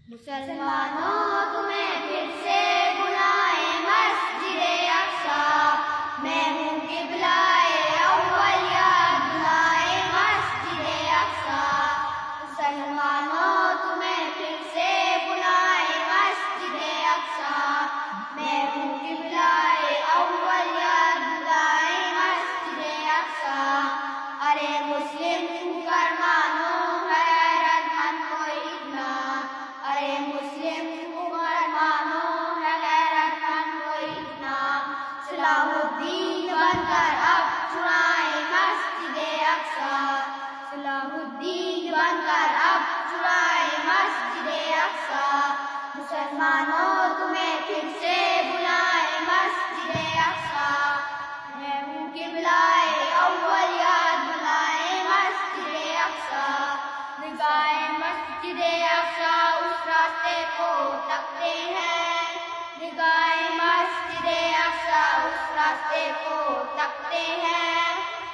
مسلمانوں تمہیں پھر سے بلائے مسجد اقصی، میں ہوں قبلۂ اول یاد دلائے مسجد اقصی۔ مسلمانوں تمہیں پھر سے بلائے مسجد اقصی، میں ہوں قبلۂ اول یاد دلائے مسجد اقصی۔ ارے مسلم کر مانو ہے غیرت مند کوئی اتنا، ارے مسلم کر مانو ہے غیرت مند کوئی اتنا۔ صلاح الدین بن کر اب چرائے مسجد اقصی، صلاح الدین بن کر اب چرائے مسجد اقصی۔ مسلمانوں تمہیں پھر سے بلائے مسجد اقصی، میں ہوں قبلۂ اول یاد دلائے مسجد اقصی۔ نگاہ مسجد اقصی اس راستے کو تکتے ہیں، نگاہ مسجد اقصی اس راستے کو تکتے ہیں۔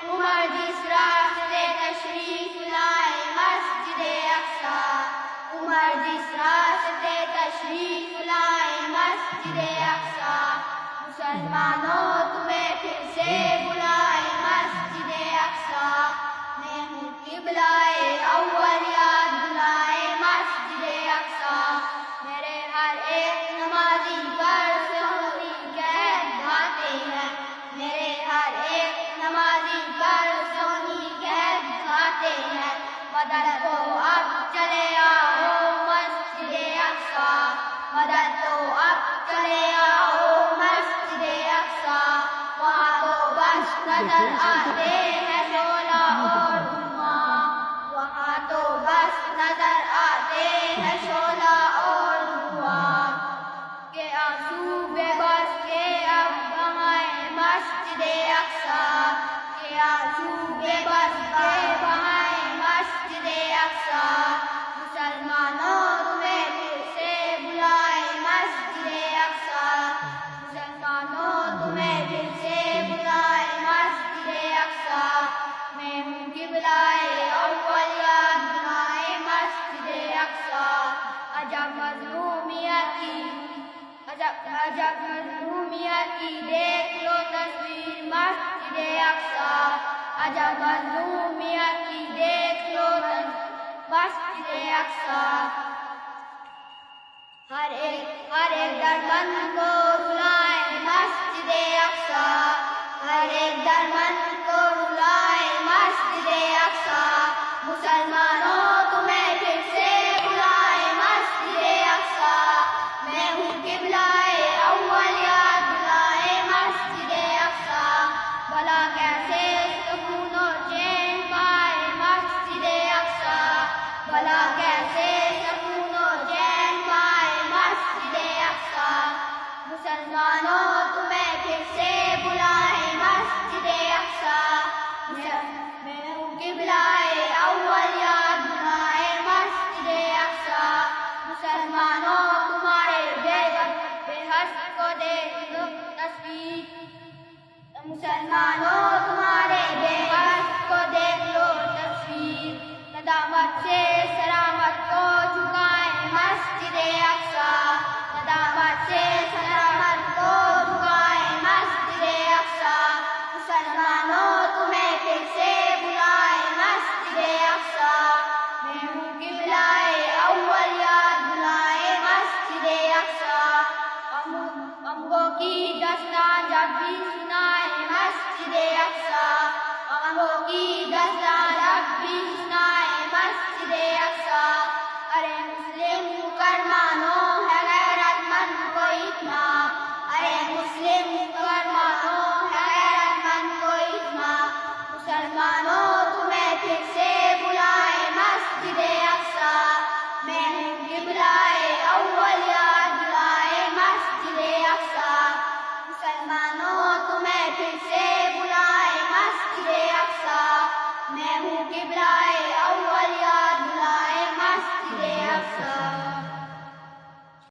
عمر جس راستے تشریف لائے مسجد اقصی، عمر جس راستے تشریف لائے مسجد اقصی۔ مسلمانوں تمہیں پھر سے بلائے مسجد اقصی، میں ہوں قبلۂ اول یاد دلائے مسجد اقصی۔ میرے ہر ایک نمازی پر سونی قید ڈھاتے ہیں، میرے ہر ایک نمازی پر سونی قید ڈھاتے ہیں۔ مدد کو اب چلے آؤ مسجد اقصی، مدد تو اب چلے آؤ مسجد اقصی۔ وہاں تو بس نظر آتے ہیں شعلہ اور دھواں، وہاں تو بس نظر آتے ہیں شعلہ اور دھواں۔ کہ آنسو بے بس کے اب بہائے مسجد اقصی، کہ آنسو بے بس کے بہائے مسجد اقصی۔ مسلمانوں تمہیں پھر سے بلائے مسجد اقصی، مسلمانوں تمہیں پھر سے بلائے مسجد اقصی۔ میں ہوں قبلۂ اول یاد دلائے مسجد اقصی۔ عجب مظلومیت کی، عجب مظلومیت کی دیکھ لو تصویر مسجد اقصی، عجب مظلومیت کی دیکھ لو مسجد اقصی۔